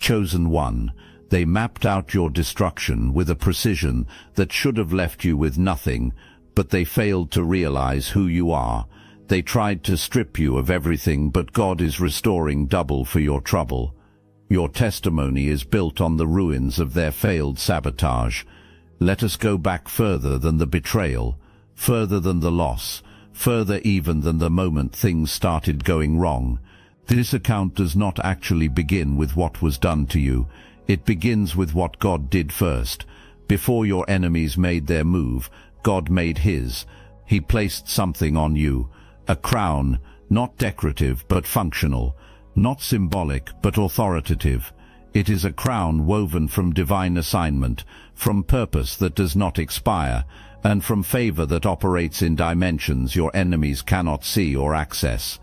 Chosen one, they mapped out your destruction with a precision that should have left you with nothing, but they failed to realize who you are. They tried to strip you of everything, but God is restoring double for your trouble. Your testimony is built on the ruins of their failed sabotage. Let us go back further than the betrayal, further than the loss, further even than the moment things started going wrong. This account does not actually begin with what was done to you. It begins with what God did first. Before your enemies made their move, God made his. He placed something on you, a crown, not decorative but functional, not symbolic but authoritative. It is a crown woven from divine assignment, from purpose that does not expire, and from favor that operates in dimensions your enemies cannot see or access.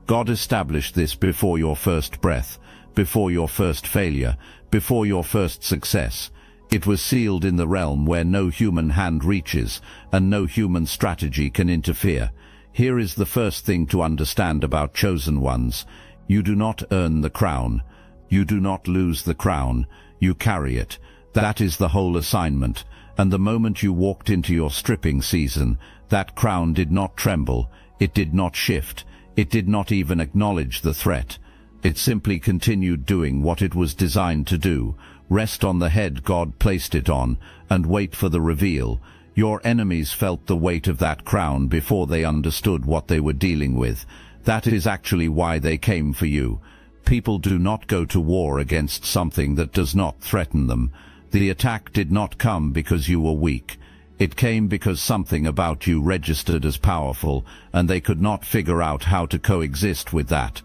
God established this before your first breath, before your first failure, before your first success. It was sealed in the realm where no human hand reaches, and no human strategy can interfere. Here is the first thing to understand about chosen ones. You do not earn the crown. You do not lose the crown. You carry it. That is the whole assignment. And the moment you walked into your stripping season, that crown did not tremble. It did not shift. It did not even acknowledge the threat. It simply continued doing what it was designed to do. Rest on the head God placed it on, and wait for the reveal. Your enemies felt the weight of that crown before they understood what they were dealing with. That is actually why they came for you. People do not go to war against something that does not threaten them. The attack did not come because you were weak. It came because something about you registered as powerful, and they could not figure out how to coexist with that.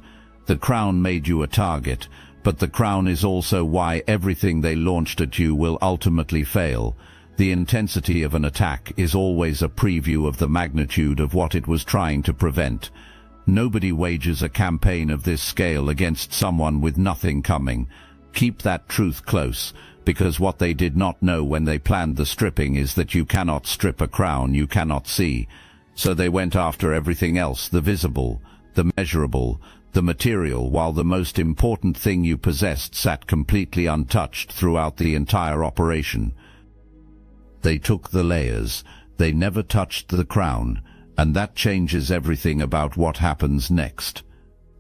The crown made you a target, but the crown is also why everything they launched at you will ultimately fail. The intensity of an attack is always a preview of the magnitude of what it was trying to prevent. Nobody wages a campaign of this scale against someone with nothing coming. Keep that truth close, because what they did not know when they planned the stripping is that you cannot strip a crown you cannot see. So they went after everything else, the visible, the measurable, the material, while the most important thing you possessed sat completely untouched throughout the entire operation. They took the layers. They never touched the crown, and that changes everything about what happens next.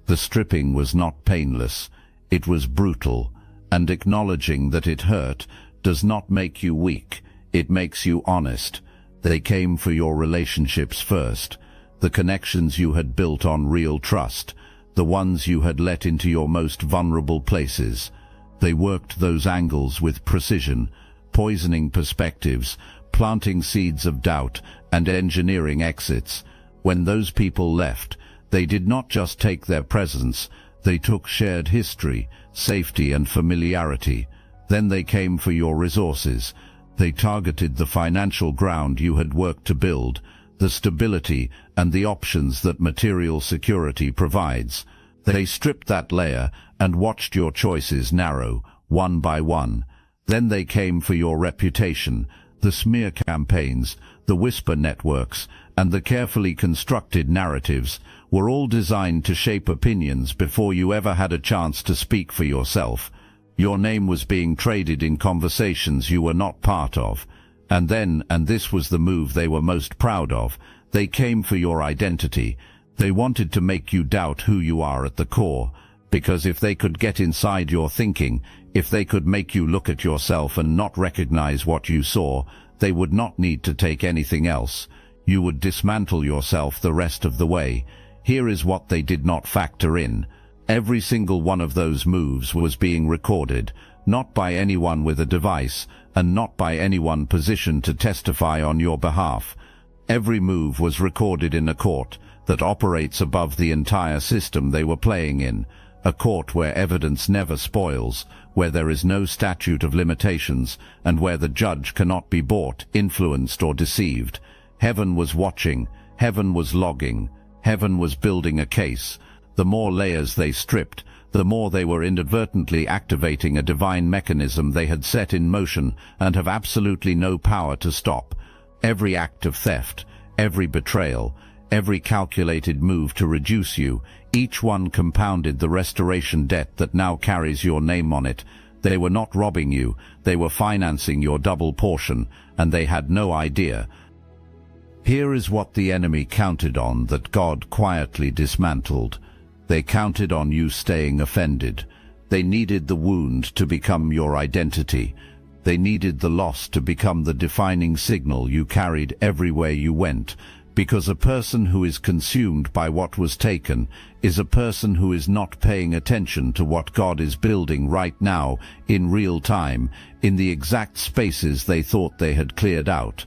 The stripping was not painless. It was brutal, and acknowledging that it hurt does not make you weak. It makes you honest. They came for your relationships first, the connections you had built on real trust, the ones you had let into your most vulnerable places. They worked those angles with precision, poisoning perspectives, planting seeds of doubt, and engineering exits. When those people left, they did not just take their presence, they took shared history, safety, and familiarity. Then they came for your resources. They targeted the financial ground you had worked to build, the stability and the options that material security provides. They stripped that layer and watched your choices narrow, one by one. Then they came for your reputation. The smear campaigns, the whisper networks, and the carefully constructed narratives were all designed to shape opinions before you ever had a chance to speak for yourself. Your name was being traded in conversations you were not part of. And then, and this was the move they were most proud of, they came for your identity. They wanted to make you doubt who you are at the core, because if they could get inside your thinking, if they could make you look at yourself and not recognize what you saw, they would not need to take anything else. You would dismantle yourself the rest of the way. Here is what they did not factor in. Every single one of those moves was being recorded, not by anyone with a device, and not by anyone positioned to testify on your behalf. Every move was recorded in a court that operates above the entire system they were playing in, a court where evidence never spoils, where there is no statute of limitations, and where the judge cannot be bought, influenced, or deceived. Heaven was watching, heaven was logging, heaven was building a case. The more layers they stripped, the more they were inadvertently activating a divine mechanism they had set in motion and have absolutely no power to stop. Every act of theft, every betrayal, every calculated move to reduce you, each one compounded the restoration debt that now carries your name on it. They were not robbing you, they were financing your double portion, and they had no idea. Here is what the enemy counted on that God quietly dismantled. They counted on you staying offended. They needed the wound to become your identity. They needed the loss to become the defining signal you carried everywhere you went, because a person who is consumed by what was taken is a person who is not paying attention to what God is building right now, in real time, in the exact spaces they thought they had cleared out.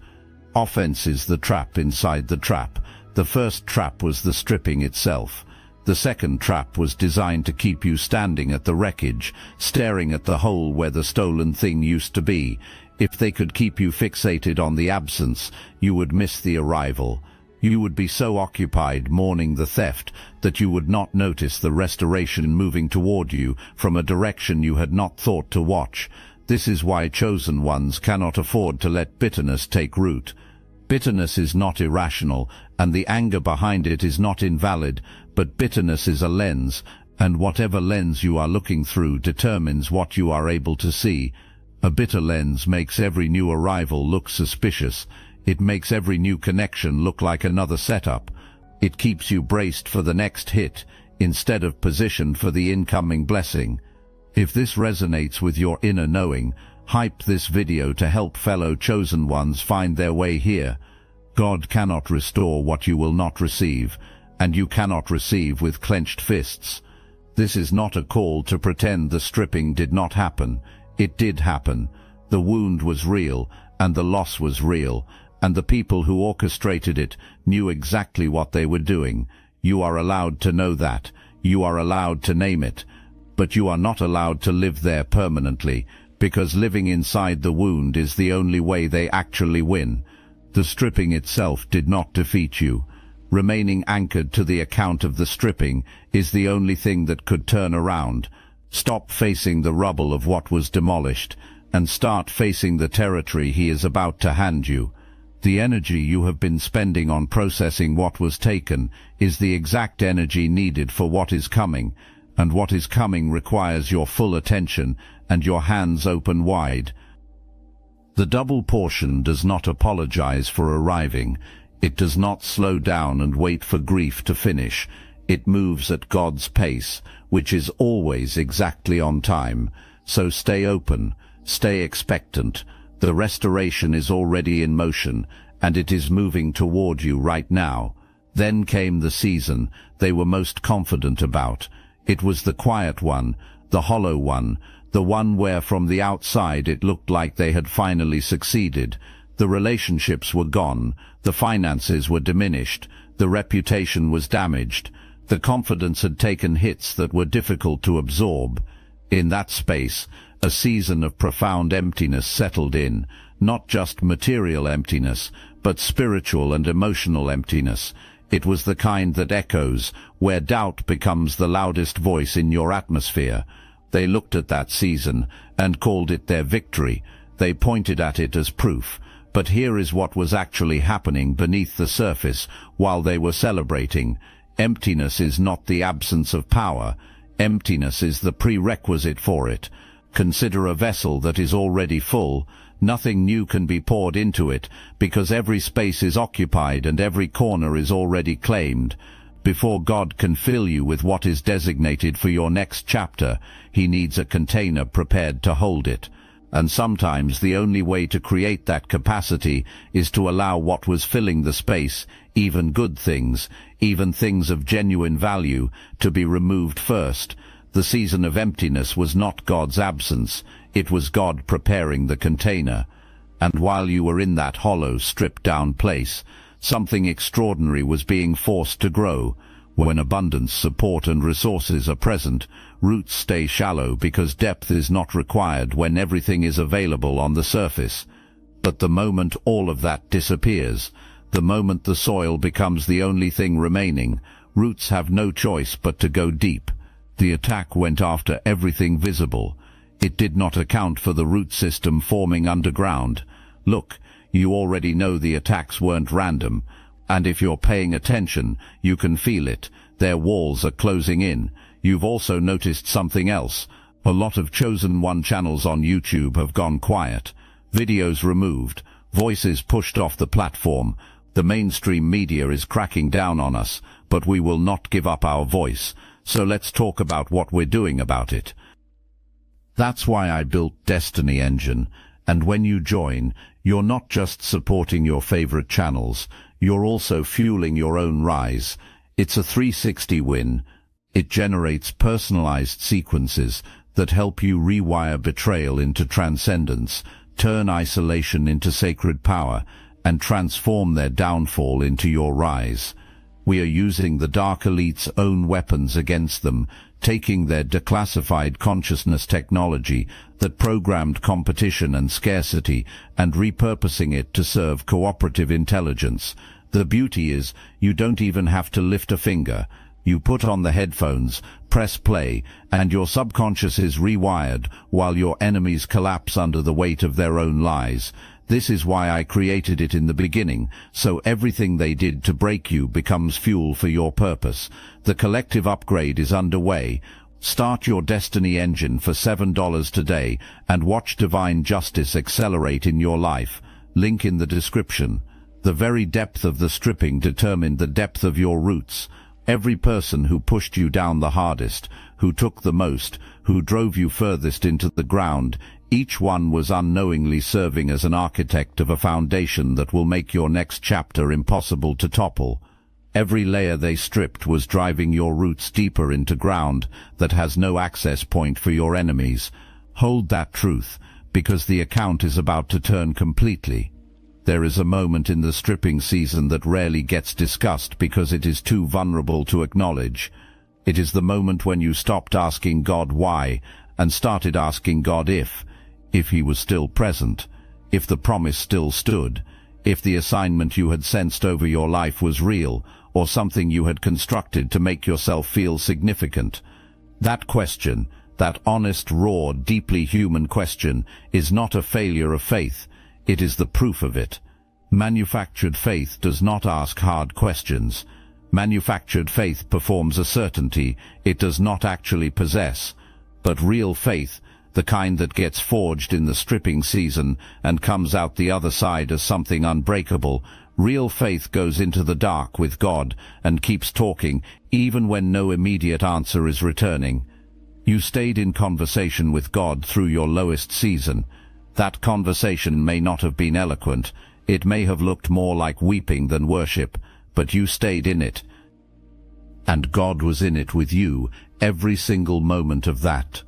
Offense is the trap inside the trap. The first trap was the stripping itself. The second trap was designed to keep you standing at the wreckage, staring at the hole where the stolen thing used to be. If they could keep you fixated on the absence, you would miss the arrival. You would be so occupied mourning the theft that you would not notice the restoration moving toward you from a direction you had not thought to watch. This is why chosen ones cannot afford to let bitterness take root. Bitterness is not irrational, and the anger behind it is not invalid, but bitterness is a lens, and whatever lens you are looking through determines what you are able to see. A bitter lens makes every new arrival look suspicious. It makes every new connection look like another setup. It keeps you braced for the next hit, instead of positioned for the incoming blessing. If this resonates with your inner knowing, hype this video to help fellow chosen ones find their way here. God cannot restore what you will not receive, and you cannot receive with clenched fists. This is not a call to pretend the stripping did not happen. It did happen. The wound was real, and the loss was real, and the people who orchestrated it knew exactly what they were doing. You are allowed to know that. You are allowed to name it. But you are not allowed to live there permanently, because living inside the wound is the only way they actually win. The stripping itself did not defeat you. Remaining anchored to the account of the stripping is the only thing that could turn around. Stop facing the rubble of what was demolished, and start facing the territory he is about to hand you. The energy you have been spending on processing what was taken is the exact energy needed for what is coming, and what is coming requires your full attention and your hands open wide. The double portion does not apologize for arriving. It does not slow down and wait for grief to finish. It moves at God's pace, which is always exactly on time. So stay open, stay expectant. The restoration is already in motion, and it is moving toward you right now. Then came the season they were most confident about. It was the quiet one, the hollow one, the one where from the outside it looked like they had finally succeeded. The relationships were gone, the finances were diminished, the reputation was damaged, the confidence had taken hits that were difficult to absorb. In that space, a season of profound emptiness settled in, not just material emptiness, but spiritual and emotional emptiness. It was the kind that echoes, where doubt becomes the loudest voice in your atmosphere. They looked at that season and called it their victory. They pointed at it as proof. But here is what was actually happening beneath the surface while they were celebrating. Emptiness is not the absence of power. Emptiness is the prerequisite for it. Consider a vessel that is already full. Nothing new can be poured into it, because every space is occupied and every corner is already claimed. Before God can fill you with what is designated for your next chapter, he needs a container prepared to hold it. And sometimes the only way to create that capacity is to allow what was filling the space, even good things, even things of genuine value, to be removed first. The season of emptiness was not God's absence, it was God preparing the container. And while you were in that hollow, stripped-down place, something extraordinary was being forced to grow. When abundance, support and resources are present, roots stay shallow because depth is not required when everything is available on the surface. But the moment all of that disappears, the moment the soil becomes the only thing remaining, roots have no choice but to go deep. The attack went after everything visible. It did not account for the root system forming underground. Look, you already know the attacks weren't random. And if you're paying attention, you can feel it. Their walls are closing in. You've also noticed something else. A lot of chosen one channels on YouTube have gone quiet, videos removed, voices pushed off the platform. The mainstream media is cracking down on us, but we will not give up our voice, so let's talk about what we're doing about it. That's why I built Destiny Engine, and when you join, you're not just supporting your favorite channels, you're also fueling your own rise. It's a 360 win. It generates personalized sequences that help you rewire betrayal into transcendence, turn isolation into sacred power, and transform their downfall into your rise. We are using the Dark Elite's own weapons against them, taking their declassified consciousness technology that programmed competition and scarcity and repurposing it to serve cooperative intelligence. The beauty is, you don't even have to lift a finger. You put on the headphones, press play, and your subconscious is rewired while your enemies collapse under the weight of their own lies. This is why I created it in the beginning, so everything they did to break you becomes fuel for your purpose. The collective upgrade is underway. Start your Destiny Engine for $7 today and watch divine justice accelerate in your life. Link in the description. The very depth of the stripping determined the depth of your roots. Every person who pushed you down the hardest, who took the most, who drove you furthest into the ground, each one was unknowingly serving as an architect of a foundation that will make your next chapter impossible to topple. Every layer they stripped was driving your roots deeper into ground that has no access point for your enemies. Hold that truth, because the account is about to turn completely. There is a moment in the stripping season that rarely gets discussed because it is too vulnerable to acknowledge. It is the moment when you stopped asking God why and started asking God if he was still present, if the promise still stood, if the assignment you had sensed over your life was real, or something you had constructed to make yourself feel significant. That question, that honest, raw, deeply human question, is not a failure of faith. It is the proof of it. Manufactured faith does not ask hard questions. Manufactured faith performs a certainty it does not actually possess. But real faith, the kind that gets forged in the stripping season and comes out the other side as something unbreakable, real faith goes into the dark with God and keeps talking even when no immediate answer is returning. You stayed in conversation with God through your lowest season. That conversation may not have been eloquent. It may have looked more like weeping than worship, but you stayed in it. And God was in it with you every single moment of that.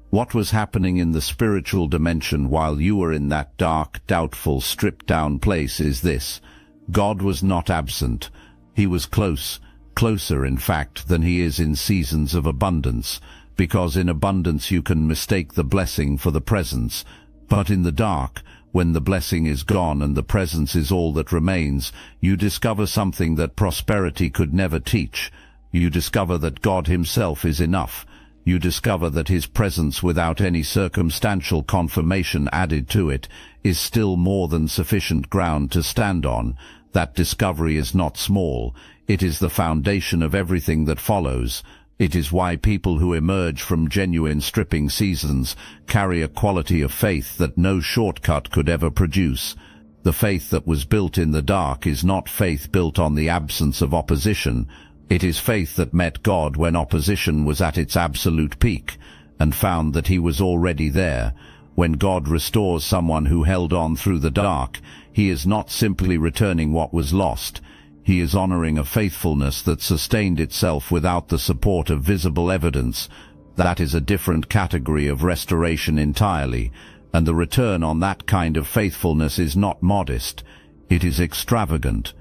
What was happening in the spiritual dimension while you were in that dark, doubtful, stripped-down place is this. God was not absent. He was close, closer in fact than he is in seasons of abundance, because in abundance you can mistake the blessing for the presence. But in the dark, when the blessing is gone and the presence is all that remains, you discover something that prosperity could never teach. You discover that God himself is enough. You discover that his presence without any circumstantial confirmation added to it is still more than sufficient ground to stand on. That discovery is not small. It is the foundation of everything that follows. It is why people who emerge from genuine stripping seasons carry a quality of faith that no shortcut could ever produce. The faith that was built in the dark is not faith built on the absence of opposition. It is faith that met God when opposition was at its absolute peak, and found that he was already there. When God restores someone who held on through the dark, he is not simply returning what was lost. He is honoring a faithfulness that sustained itself without the support of visible evidence. That is a different category of restoration entirely, and the return on that kind of faithfulness is not modest. It is extravagant.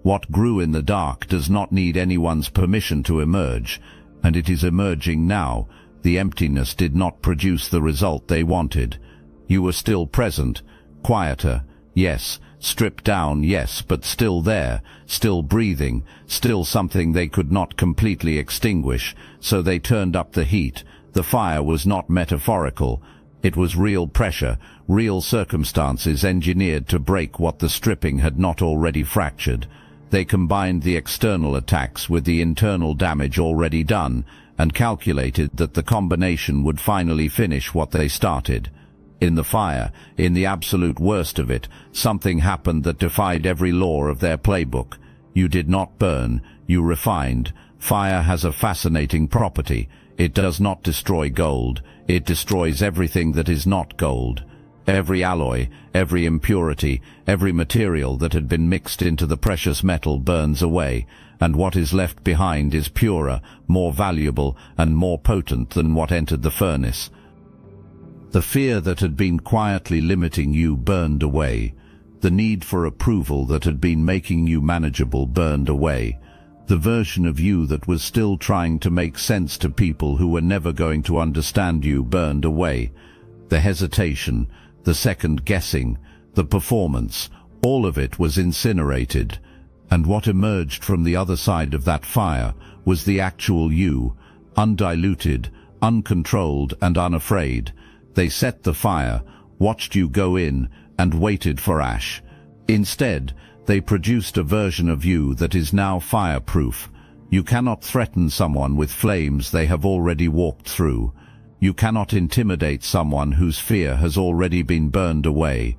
What grew in the dark does not need anyone's permission to emerge, and it is emerging now. The emptiness did not produce the result they wanted. You were still present, quieter, yes, stripped down, yes, but still there, still breathing, still something they could not completely extinguish, so they turned up the heat. The fire was not metaphorical. It was real pressure, real circumstances engineered to break what the stripping had not already fractured. They combined the external attacks with the internal damage already done, and calculated that the combination would finally finish what they started. In the fire, in the absolute worst of it, something happened that defied every law of their playbook. You did not burn, you refined. Fire has a fascinating property. It does not destroy gold, it destroys everything that is not gold. Every alloy, every impurity, every material that had been mixed into the precious metal burns away, and what is left behind is purer, more valuable, and more potent than what entered the furnace. The fear that had been quietly limiting you burned away. The need for approval that had been making you manageable burned away. The version of you that was still trying to make sense to people who were never going to understand you burned away. The hesitation, the second-guessing, the performance, all of it was incinerated. And what emerged from the other side of that fire was the actual you, undiluted, uncontrolled, and unafraid. They set the fire, watched you go in, and waited for ash. Instead, they produced a version of you that is now fireproof. You cannot threaten someone with flames they have already walked through. You cannot intimidate someone whose fear has already been burned away.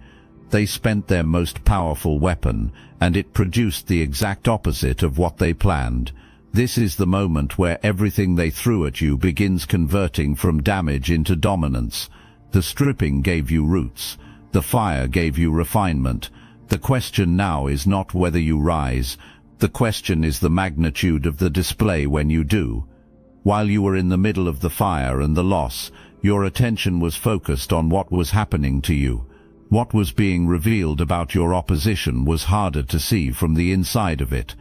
They spent their most powerful weapon, and it produced the exact opposite of what they planned. This is the moment where everything they threw at you begins converting from damage into dominance. The stripping gave you roots. The fire gave you refinement. The question now is not whether you rise. The question is the magnitude of the display when you do. While you were in the middle of the fire and the loss, your attention was focused on what was happening to you. What was being revealed about your opposition was harder to see from the inside of it.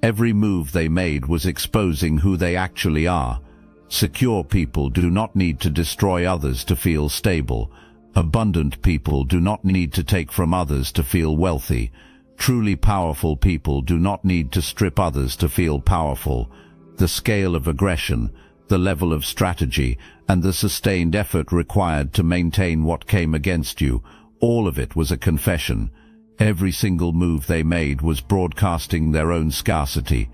Every move they made was exposing who they actually are. Secure people do not need to destroy others to feel stable. Abundant people do not need to take from others to feel wealthy. Truly powerful people do not need to strip others to feel powerful. The scale of aggression, the level of strategy, and the sustained effort required to maintain what came against you, all of it was a confession. Every single move they made was broadcasting their own scarcity.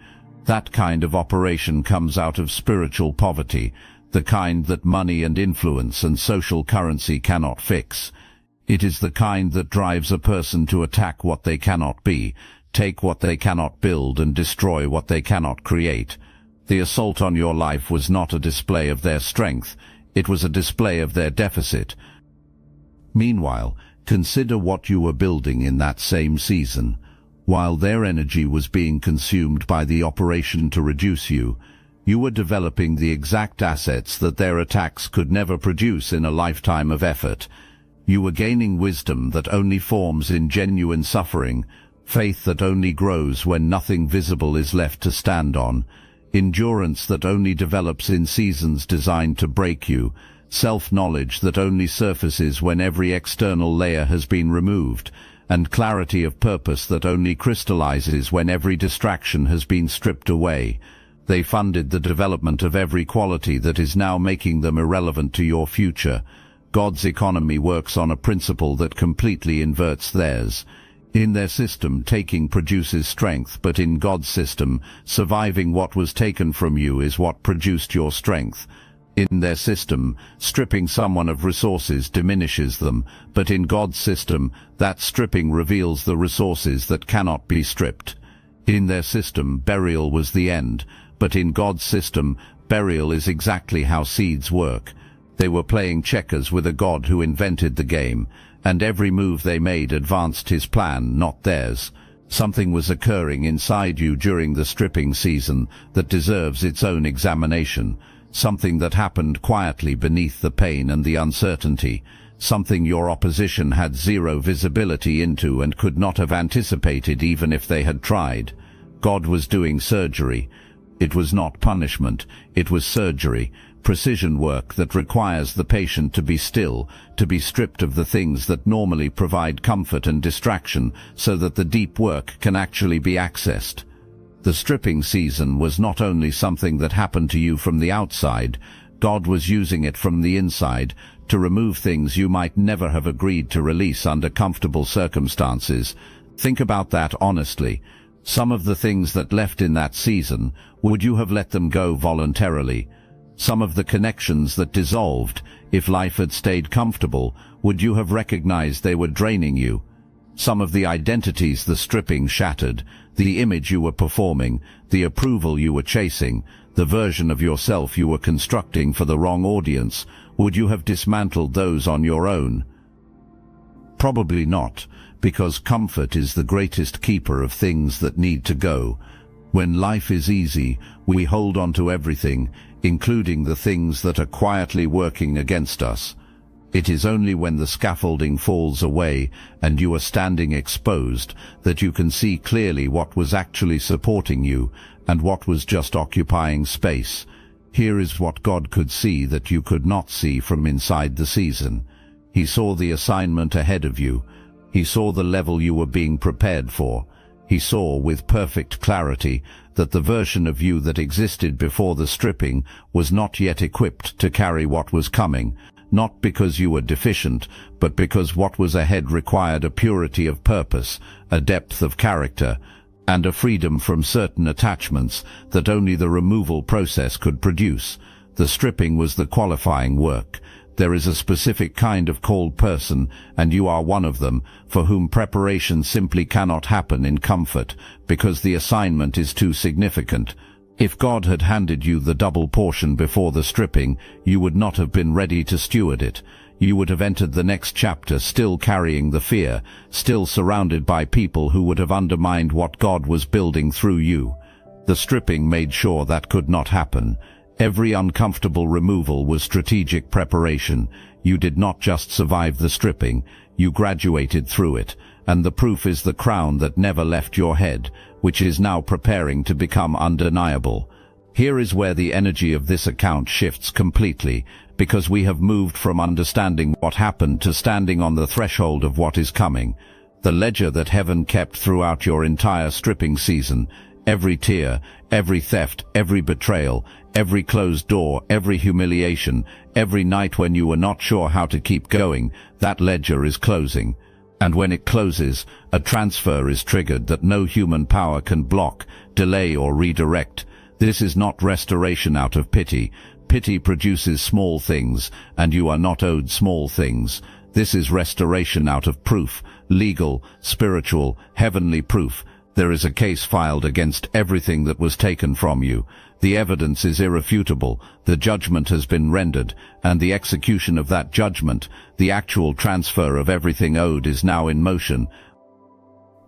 That kind of operation comes out of spiritual poverty, the kind that money and influence and social currency cannot fix. It is the kind that drives a person to attack what they cannot be, take what they cannot build, and destroy what they cannot create. The assault on your life was not a display of their strength, it was a display of their deficit. Meanwhile, consider what you were building in that same season. While their energy was being consumed by the operation to reduce you, you were developing the exact assets that their attacks could never produce in a lifetime of effort. You were gaining wisdom that only forms in genuine suffering, faith that only grows when nothing visible is left to stand on, endurance that only develops in seasons designed to break you, self-knowledge that only surfaces when every external layer has been removed, and clarity of purpose that only crystallizes when every distraction has been stripped away. They funded the development of every quality that is now making them irrelevant to your future. God's economy works on a principle that completely inverts theirs. In their system, taking produces strength, but in God's system, surviving what was taken from you is what produced your strength. In their system, stripping someone of resources diminishes them, but in God's system, that stripping reveals the resources that cannot be stripped. In their system, burial was the end, but in God's system, burial is exactly how seeds work. They were playing checkers with a God who invented the game, and every move they made advanced his plan, not theirs. Something was occurring inside you during the stripping season that deserves its own examination. Something that happened quietly beneath the pain and the uncertainty. Something your opposition had zero visibility into and could not have anticipated even if they had tried. God was doing surgery. It was not punishment, it was surgery, precision work that requires the patient to be still, to be stripped of the things that normally provide comfort and distraction so that the deep work can actually be accessed. The stripping season was not only something that happened to you from the outside, God was using it from the inside to remove things you might never have agreed to release under comfortable circumstances. Think about that honestly. Some of the things that left in that season, would you have let them go voluntarily? Some of the connections that dissolved, if life had stayed comfortable, would you have recognized they were draining you? Some of the identities the stripping shattered, the image you were performing, the approval you were chasing, the version of yourself you were constructing for the wrong audience, would you have dismantled those on your own? Probably not, because comfort is the greatest keeper of things that need to go. When life is easy, we hold on to everything, including the things that are quietly working against us. It is only when the scaffolding falls away and you are standing exposed that you can see clearly what was actually supporting you and what was just occupying space. Here is what God could see that you could not see from inside the season. He saw the assignment ahead of you. He saw the level you were being prepared for. He saw with perfect clarity that the version of you that existed before the stripping was not yet equipped to carry what was coming, not because you were deficient, but because what was ahead required a purity of purpose, a depth of character, and a freedom from certain attachments that only the removal process could produce. The stripping was the qualifying work. There is a specific kind of called person, and you are one of them, for whom preparation simply cannot happen in comfort, because the assignment is too significant. If God had handed you the double portion before the stripping, you would not have been ready to steward it. You would have entered the next chapter still carrying the fear, still surrounded by people who would have undermined what God was building through you. The stripping made sure that could not happen. Every uncomfortable removal was strategic preparation. You did not just survive the stripping, you graduated through it, and the proof is the crown that never left your head, which is now preparing to become undeniable. Here is where the energy of this account shifts completely, because we have moved from understanding what happened to standing on the threshold of what is coming. The ledger that heaven kept throughout your entire stripping season, every tear, every theft, every betrayal, every closed door, every humiliation, every night when you were not sure how to keep going, that ledger is closing. And when it closes, a transfer is triggered that no human power can block, delay or redirect. This is not restoration out of pity. Pity produces small things, and you are not owed small things. This is restoration out of proof, legal, spiritual, heavenly proof. There is a case filed against everything that was taken from you. The evidence is irrefutable, the judgment has been rendered, and the execution of that judgment, the actual transfer of everything owed, is now in motion.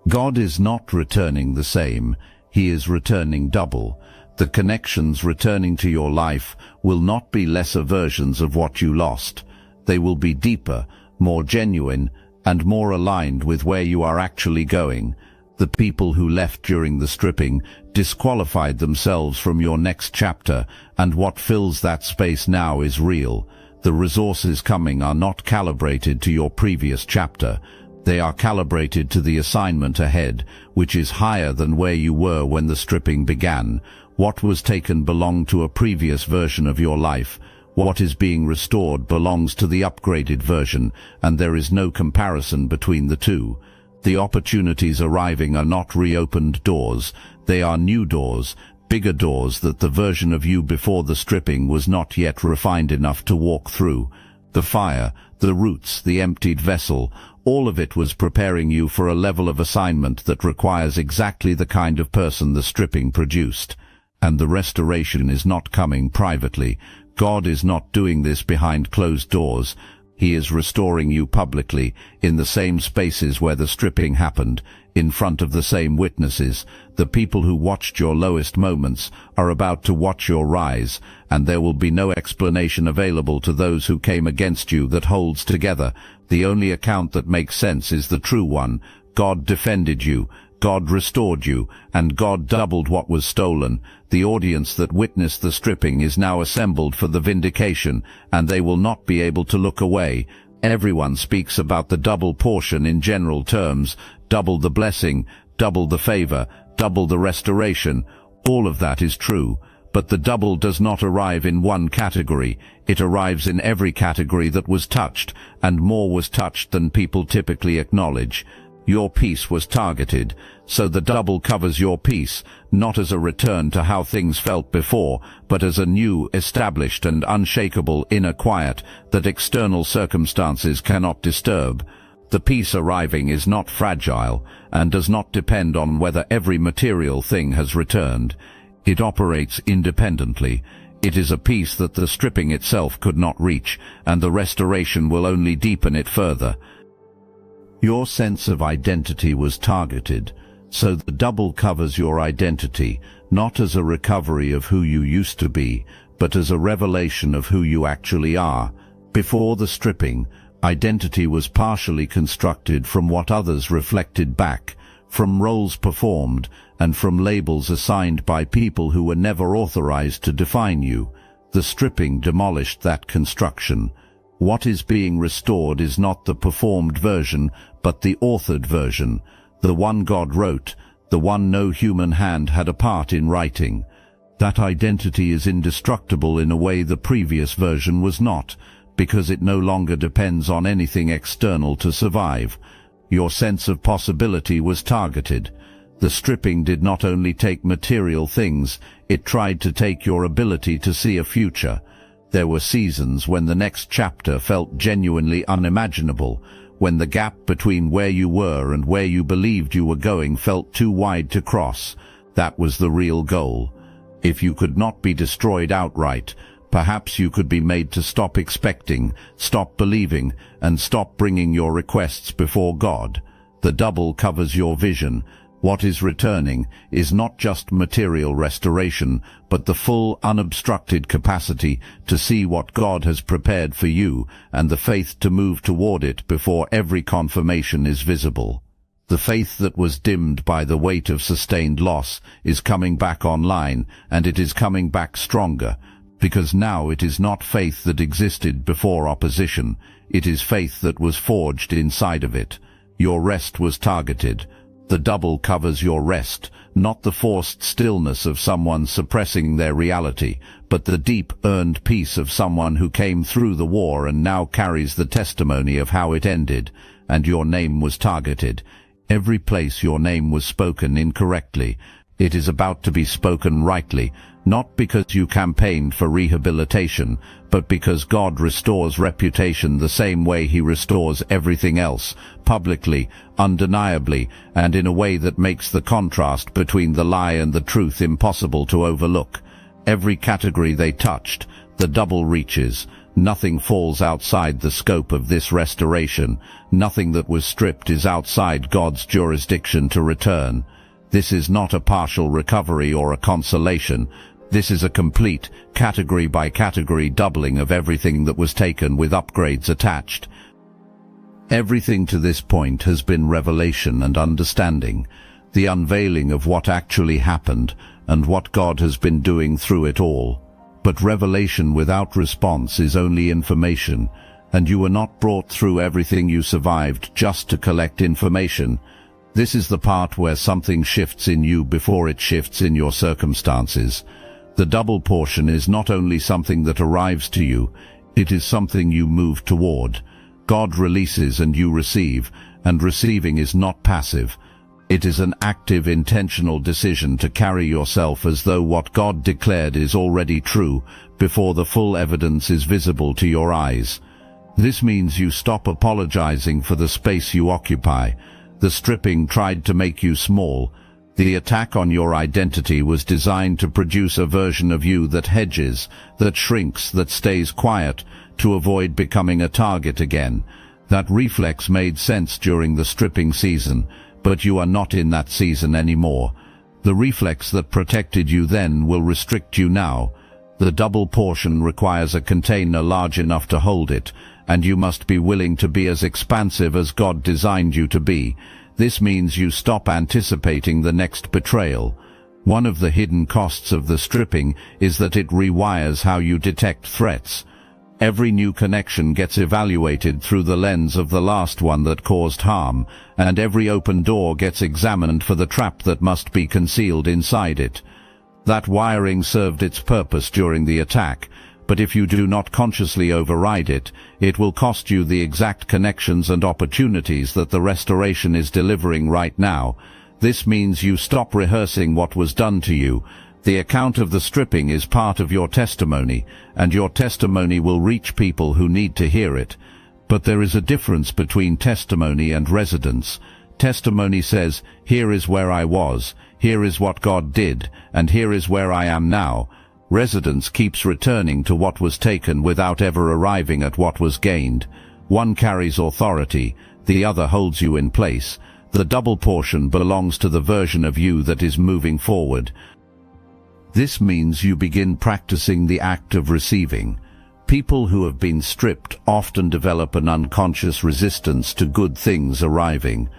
God is not returning the same, He is returning double. The connections returning to your life will not be lesser versions of what you lost. They will be deeper, more genuine, and more aligned with where you are actually going. The people who left during the stripping disqualified themselves from your next chapter, and what fills that space now is real. The resources coming are not calibrated to your previous chapter. They are calibrated to the assignment ahead, which is higher than where you were when the stripping began. What was taken belonged to a previous version of your life. What is being restored belongs to the upgraded version, and there is no comparison between the two. The opportunities arriving are not reopened doors. They are new doors, bigger doors that the version of you before the stripping was not yet refined enough to walk through. The fire, the roots, the emptied vessel, all of it was preparing you for a level of assignment that requires exactly the kind of person the stripping produced. And the restoration is not coming privately. God is not doing this behind closed doors. He is restoring you publicly, in the same spaces where the stripping happened, in front of the same witnesses. The people who watched your lowest moments are about to watch your rise, and there will be no explanation available to those who came against you that holds together. The only account that makes sense is the true one. God defended you, God restored you, and God doubled what was stolen. The audience that witnessed the stripping is now assembled for the vindication, and they will not be able to look away. Everyone speaks about the double portion in general terms, double the blessing, double the favor, double the restoration. All of that is true, but the double does not arrive in one category. It arrives in every category that was touched, and more was touched than people typically acknowledge. Your peace was targeted, so the double covers your peace, not as a return to how things felt before, but as a new, established and unshakable inner quiet that external circumstances cannot disturb. The peace arriving is not fragile, and does not depend on whether every material thing has returned. It operates independently. It is a peace that the stripping itself could not reach, and the restoration will only deepen it further. Your sense of identity was targeted, so the double covers your identity, not as a recovery of who you used to be, but as a revelation of who you actually are. Before the stripping, identity was partially constructed from what others reflected back, from roles performed, and from labels assigned by people who were never authorized to define you. The stripping demolished that construction. What is being restored is not the performed version, but the authored version, the one God wrote, the one no human hand had a part in writing. That identity is indestructible in a way the previous version was not, because it no longer depends on anything external to survive. Your sense of possibility was targeted. The stripping did not only take material things, it tried to take your ability to see a future. There were seasons when the next chapter felt genuinely unimaginable, when the gap between where you were and where you believed you were going felt too wide to cross. That was the real goal. If you could not be destroyed outright, perhaps you could be made to stop expecting, stop believing, and stop bringing your requests before God. The double covers your vision. What is returning is not just material restoration, but the full, unobstructed capacity to see what God has prepared for you and the faith to move toward it before every confirmation is visible. The faith that was dimmed by the weight of sustained loss is coming back online, and it is coming back stronger, because now it is not faith that existed before opposition, it is faith that was forged inside of it. Your rest was targeted. The double covers your rest, not the forced stillness of someone suppressing their reality, but the deep, earned peace of someone who came through the war and now carries the testimony of how it ended. And your name was targeted. Every place your name was spoken incorrectly, it is about to be spoken rightly, not because you campaigned for rehabilitation, but because God restores reputation the same way He restores everything else, publicly, undeniably, and in a way that makes the contrast between the lie and the truth impossible to overlook. Every category they touched, the double reaches. Nothing falls outside the scope of this restoration. Nothing that was stripped is outside God's jurisdiction to return. This is not a partial recovery or a consolation. This is a complete, category-by-category doubling of everything that was taken with upgrades attached. Everything to this point has been revelation and understanding, the unveiling of what actually happened and what God has been doing through it all. But revelation without response is only information, and you were not brought through everything you survived just to collect information. This is the part where something shifts in you before it shifts in your circumstances. The double portion is not only something that arrives to you, it is something you move toward. God releases and you receive, and receiving is not passive. It is an active, intentional decision to carry yourself as though what God declared is already true, before the full evidence is visible to your eyes. This means you stop apologizing for the space you occupy. The stripping tried to make you small. The attack on your identity was designed to produce a version of you that hedges, that shrinks, that stays quiet, to avoid becoming a target again. That reflex made sense during the stripping season, but you are not in that season anymore. The reflex that protected you then will restrict you now. The double portion requires a container large enough to hold it, and you must be willing to be as expansive as God designed you to be. This means you stop anticipating the next betrayal. One of the hidden costs of the stripping is that it rewires how you detect threats. Every new connection gets evaluated through the lens of the last one that caused harm, and every open door gets examined for the trap that must be concealed inside it. That wiring served its purpose during the attack, but if you do not consciously override it, it will cost you the exact connections and opportunities that the restoration is delivering right now. This means you stop rehearsing what was done to you. The account of the stripping is part of your testimony, and your testimony will reach people who need to hear it. But there is a difference between testimony and residence. Testimony says, here is where I was, here is what God did, and here is where I am now. Residence keeps returning to what was taken without ever arriving at what was gained. One carries authority, the other holds you in place. The double portion belongs to the version of you that is moving forward. This means you begin practicing the act of receiving. People who have been stripped often develop an unconscious resistance to good things arriving.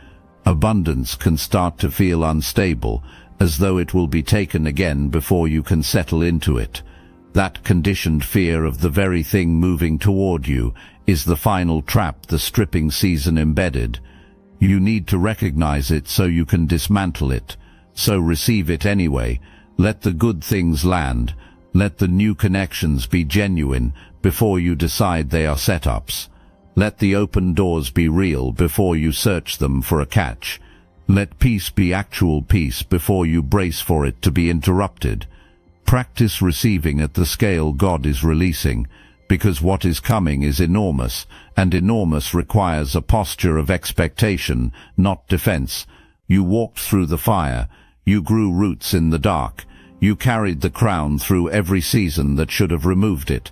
Abundance can start to feel unstable, as though it will be taken again before you can settle into it. That conditioned fear of the very thing moving toward you is the final trap the stripping season embedded. You need to recognize it so you can dismantle it. So receive it anyway. Let the good things land. Let the new connections be genuine before you decide they are setups. Let the open doors be real before you search them for a catch. Let peace be actual peace before you brace for it to be interrupted. Practice receiving at the scale God is releasing, because what is coming is enormous, and enormous requires a posture of expectation, not defense. You walked through the fire. You grew roots in the dark. You carried the crown through every season that should have removed it.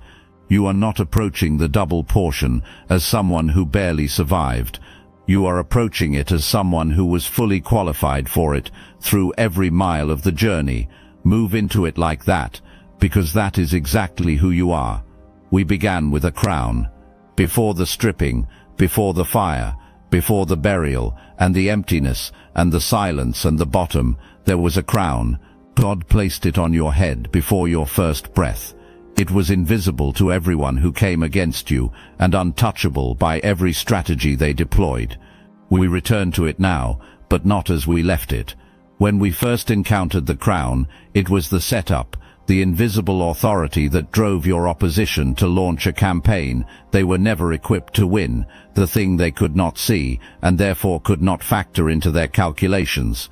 You are not approaching the double portion as someone who barely survived. You are approaching it as someone who was fully qualified for it through every mile of the journey. Move into it like that, because that is exactly who you are. We began with a crown. Before the stripping, before the fire, before the burial, and the emptiness, and the silence and the bottom, there was a crown. God placed it on your head before your first breath. It was invisible to everyone who came against you, and untouchable by every strategy they deployed. We return to it now, but not as we left it. When we first encountered the crown, it was the setup, the invisible authority that drove your opposition to launch a campaign they were never equipped to win, the thing they could not see, and therefore could not factor into their calculations.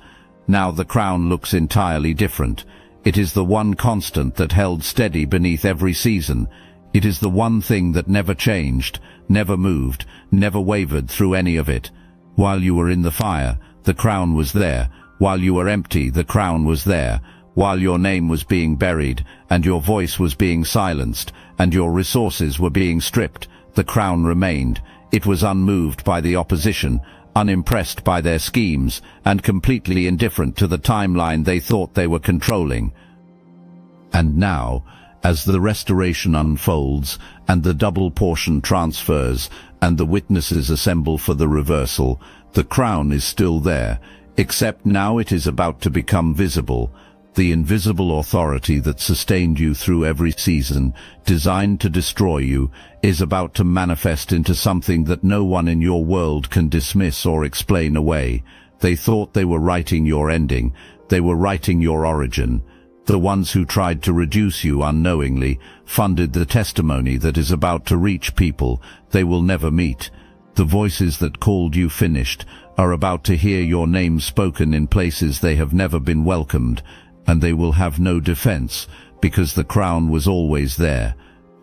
Now the crown looks entirely different. It is the one constant that held steady beneath every season. It is the one thing that never changed, never moved, never wavered through any of it. While you were in the fire, the crown was there. While you were empty, the crown was there. While your name was being buried, and your voice was being silenced, and your resources were being stripped, the crown remained. It was unmoved by the opposition, unimpressed by their schemes, and completely indifferent to the timeline they thought they were controlling. And now, as the restoration unfolds, and the double portion transfers, and the witnesses assemble for the reversal, the crown is still there, except now it is about to become visible. The invisible authority that sustained you through every season, designed to destroy you, is about to manifest into something that no one in your world can dismiss or explain away. They thought they were writing your ending. They were writing your origin. The ones who tried to reduce you unknowingly funded the testimony that is about to reach people they will never meet. The voices that called you finished are about to hear your name spoken in places they have never been welcomed, and they will have no defense, because the crown was always there.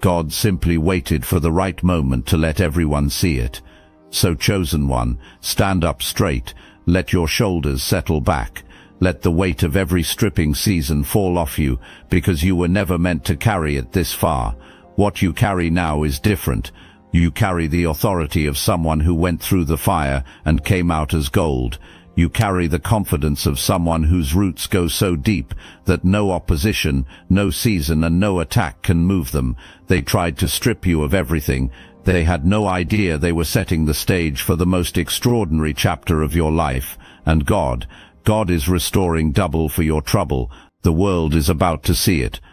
God simply waited for the right moment to let everyone see it. So, chosen one, stand up straight, let your shoulders settle back, let the weight of every stripping season fall off you, because you were never meant to carry it this far. What you carry now is different. You carry the authority of someone who went through the fire and came out as gold. You carry the confidence of someone whose roots go so deep that no opposition, no season, and no attack can move them. They tried to strip you of everything. They had no idea they were setting the stage for the most extraordinary chapter of your life. And God is restoring double for your trouble. The world is about to see it.